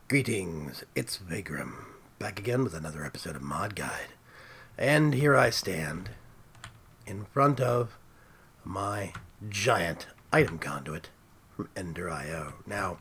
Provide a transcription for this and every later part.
Greetings, it's Vaygrim, back again with another episode of Mod Guide. And here I stand, in front of my giant item conduit from Ender.io. Now,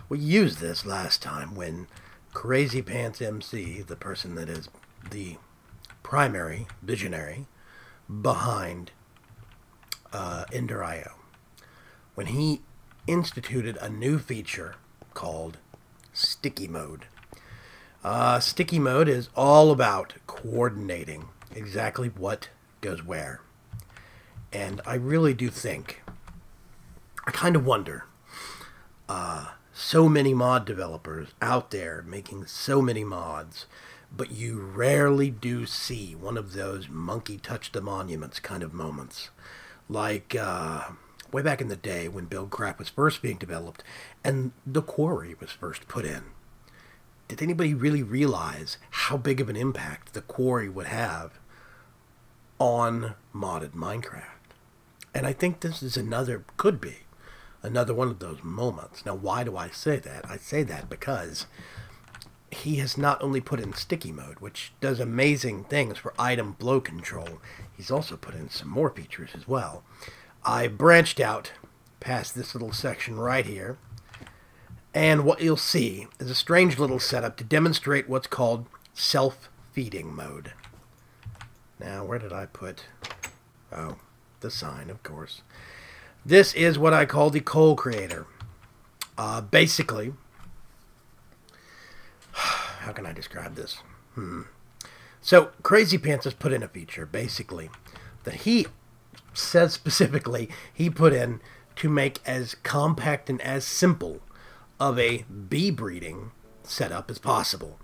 we used this last time when CrazyPants MC, the person that is the primary visionary behind Ender.io, when he instituted a new feature called Sticky Mode. Sticky Mode is all about coordinating exactly what goes where. And I really do think, I kind of wonder, so many mod developers out there making so many mods, but you rarely do see one of those monkey touch the monuments kind of moments. Like, way back in the day when Buildcraft was first being developed and the quarry was first put in. Did anybody really realize how big of an impact the quarry would have on modded Minecraft? And I think this is could be another one of those moments. Now, why do I say that? I say that because he has not only put in Sticky Mode, which does amazing things for item flow control, he's also put in some more features as well. I branched out past this little section right here, and what you'll see is a strange little setup to demonstrate what's called self-feeding mode. Now, where did I put... Oh, the sign, of course. This is what I call the coal creator. Basically, how can I describe this? So, CrazyPants has put in a feature, basically, that he says specifically he put in to make as compact and as simple of a bee breeding setup as possible.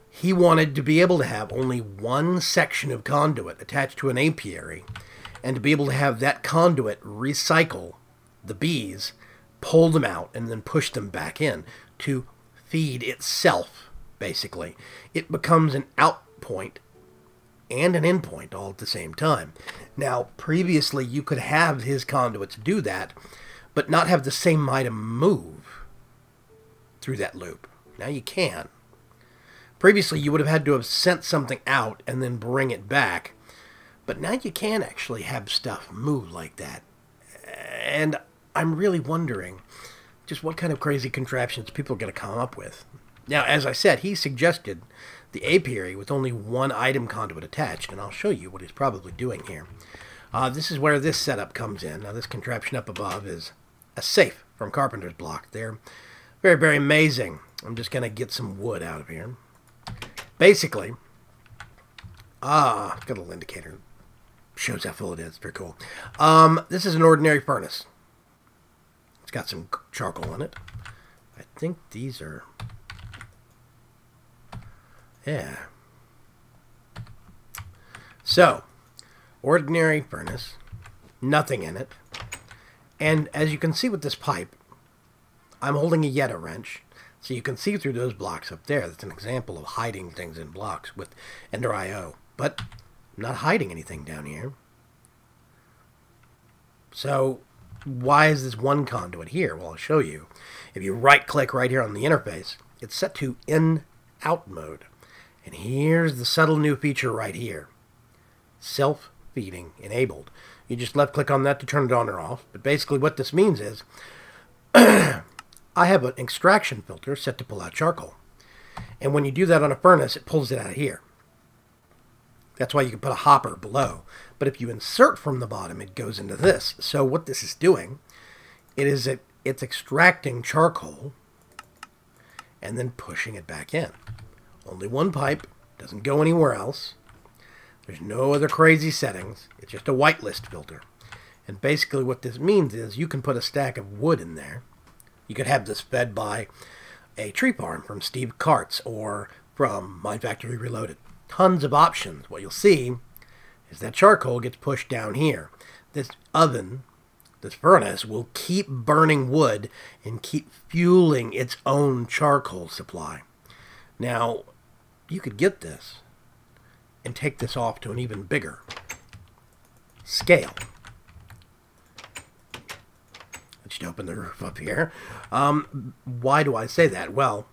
He wanted to be able to have only one section of conduit attached to an apiary, and to be able to have that conduit recycle the bees, pull them out, and then push them back in to feed itself, basically. It becomes an out point and an endpoint all at the same time. Now, previously you could have his conduits do that, but not have the same item move through that loop. Now you can. Previously you would have had to have sent something out and then bring it back, but now you can actually have stuff move like that. And I'm really wondering just what kind of crazy contraptions people are going to come up with. Now, as I said, he suggested the apiary with only one item conduit attached, and I'll show you what he's probably doing here. This is where this setup comes in. Now, this contraption up above is a safe from Carpenter's Block. They're very, very amazing. I'm just going to get some wood out of here. Basically, got a little indicator. Shows how full it is. Very cool. This is an ordinary furnace. It's got some charcoal in it. I think these are... Yeah. So, ordinary furnace, nothing in it. And as you can see with this pipe, I'm holding a Yeta wrench, so you can see through those blocks up there. That's an example of hiding things in blocks with Ender.io. But I'm not hiding anything down here. So, why is this one conduit here? Well, I'll show you. If you right-click right here on the interface, it's set to in-out mode. And here's the subtle new feature right here. Self-feeding enabled. You just left-click on that to turn it on or off. But basically what this means is I have an extraction filter set to pull out charcoal. And when you do that on a furnace, it pulls it out of here. That's why you can put a hopper below. But if you insert from the bottom, it goes into this. So what this is doing, it's extracting charcoal and then pushing it back in. Only one pipe, doesn't go anywhere else. There's no other crazy settings. It's just a whitelist filter. And basically what this means is you can put a stack of wood in there. You could have this fed by a tree farm from Steve Karts or from Mine Factory Reloaded. Tons of options. What you'll see is that charcoal gets pushed down here. This oven, this furnace, will keep burning wood and keep fueling its own charcoal supply. Now, you could get this and take this off to an even bigger scale. busted open the roof up here. Why do I say that? Well,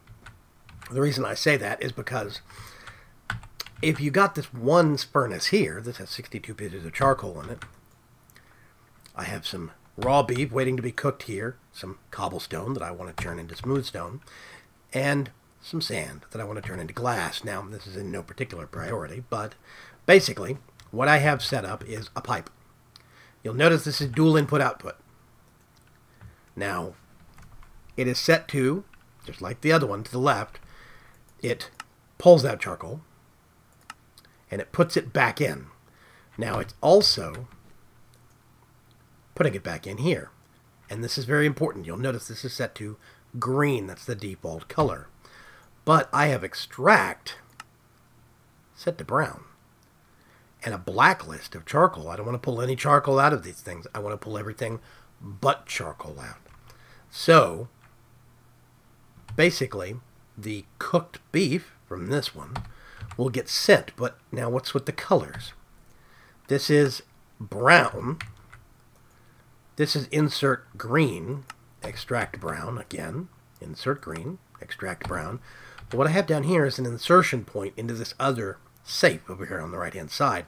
the reason I say that is because if you got this one furnace here, this has 62 pieces of charcoal in it. I have some raw beef waiting to be cooked here, some cobblestone that I want to turn into smooth stone, and some sand that I want to turn into glass. Now, this is in no particular priority, but basically, what I have set up is a pipe. You'll notice this is dual input-output. Now, it is set to, just like the other one to the left, it pulls out charcoal, and it puts it back in. Now, it's also putting it back in here. And this is very important. You'll notice this is set to green. That's the default color. But I have extract set to brown. And a blacklist of charcoal. I don't want to pull any charcoal out of these things. I want to pull everything but charcoal out. So, basically, the cooked beef from this one will get sent. But now what's with the colors? This is brown. This is insert green, extract brown, again, insert green, extract brown. But what I have down here is an insertion point into this other safe over here on the right-hand side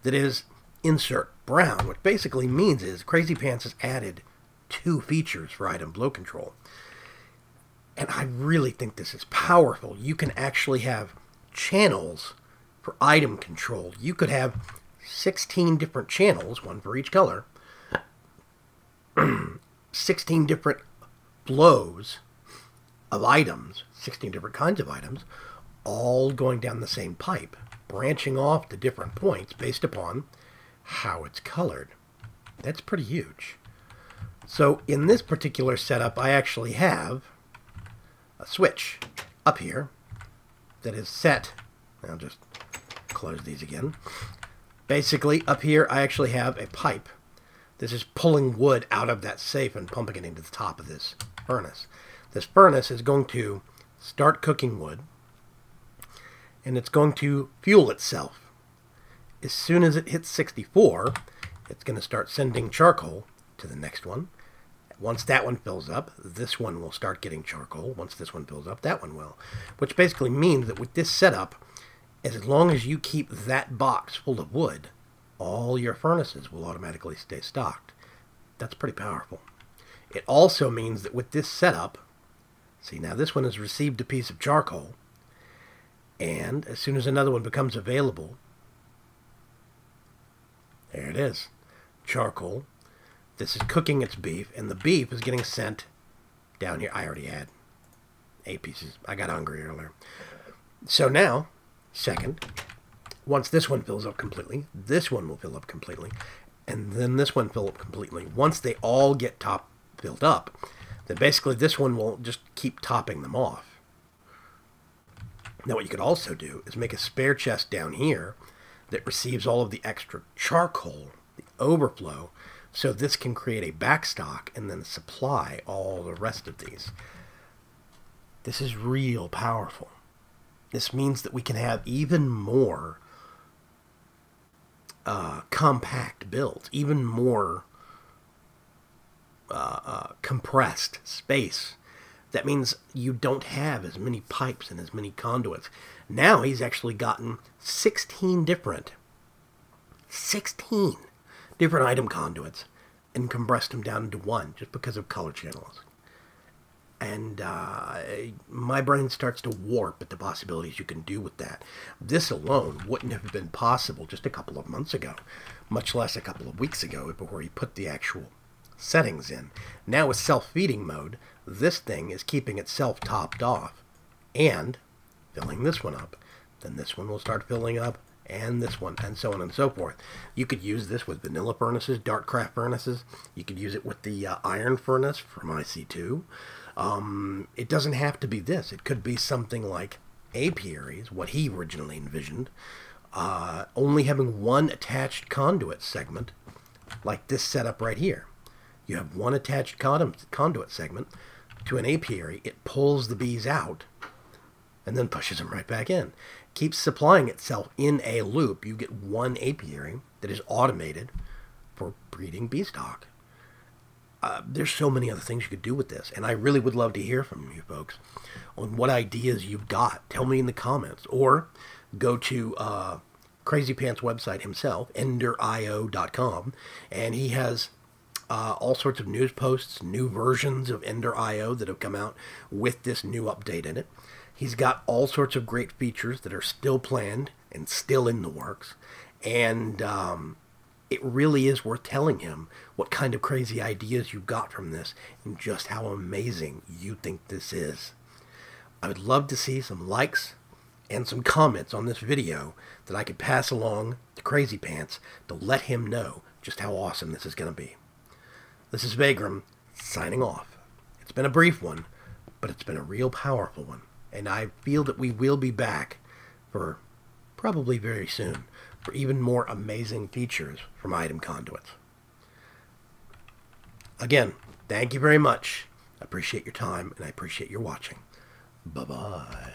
that is insert brown, which basically means is CrazyPants has added 2 features for item flow control. And I really think this is powerful. You can actually have channels for item control. You could have 16 different channels, one for each color, 16 different flows of items, 16 different kinds of items, all going down the same pipe, branching off to different points based upon how it's colored. That's pretty huge. So in this particular setup, I actually have a switch up here that is set. I'll just close these again. Basically, up here, I actually have a pipe. This is pulling wood out of that safe and pumping it into the top of this furnace. This furnace is going to start cooking wood, and it's going to fuel itself. As soon as it hits 64, it's going to start sending charcoal to the next one. Once that one fills up, this one will start getting charcoal. Once this one fills up, that one will. Which basically means that with this setup, as long as you keep that box full of wood, all your furnaces will automatically stay stocked. That's pretty powerful. It also means that with this setup, see, now this one has received a piece of charcoal, and as soon as another one becomes available, there it is, charcoal. This is cooking its beef, and the beef is getting sent down here. I already had 8 pieces. I got hungry earlier. So now, second, once this one fills up completely, this one will fill up completely, and then this one fill up completely. Once they all get filled up, then basically this one will just keep topping them off. Now what you could also do is make a spare chest down here that receives all of the extra charcoal, the overflow, so this can create a backstock and then supply all the rest of these. This is real powerful. This means that we can have even more compact builds, even more compressed space. That means you don't have as many pipes and as many conduits. Now he's actually gotten 16 different item conduits and compressed them down into one just because of color channels. And my brain starts to warp at the possibilities you can do with that. This alone wouldn't have been possible just a couple of months ago, much less a couple of weeks ago before he put the actual settings in. Now with self-feeding mode, this thing is keeping itself topped off and filling this one up. Then this one will start filling up, and this one, and so on and so forth. You could use this with vanilla furnaces, Darkcraft furnaces. You could use it with the iron furnace from IC2. It doesn't have to be this. It could be something like apiaries, what he originally envisioned, only having one attached conduit segment, like this setup right here. You have one attached conduit segment to an apiary. It pulls the bees out and then pushes them right back in. Keeps supplying itself in a loop. You get one apiary that is automated for breeding beestock. there's so many other things you could do with this, and I really would love to hear from you folks on what ideas you've got. Tell me in the comments, or go to CrazyPants' website himself, enderio.com, and he has all sorts of news posts, new versions of Ender.io that have come out with this new update in it. He's got all sorts of great features that are still planned and still in the works, and it really is worth telling him what kind of crazy ideas you got from this and just how amazing you think this is. I would love to see some likes and some comments on this video that I could pass along to CrazyPants to let him know just how awesome this is going to be. This is Vaygrim, signing off. It's been a brief one, but it's been a real powerful one, and I feel that we will be back for probably very soon for even more amazing features from Item Conduits. Again, thank you very much. I appreciate your time, and I appreciate your watching. Bye-bye.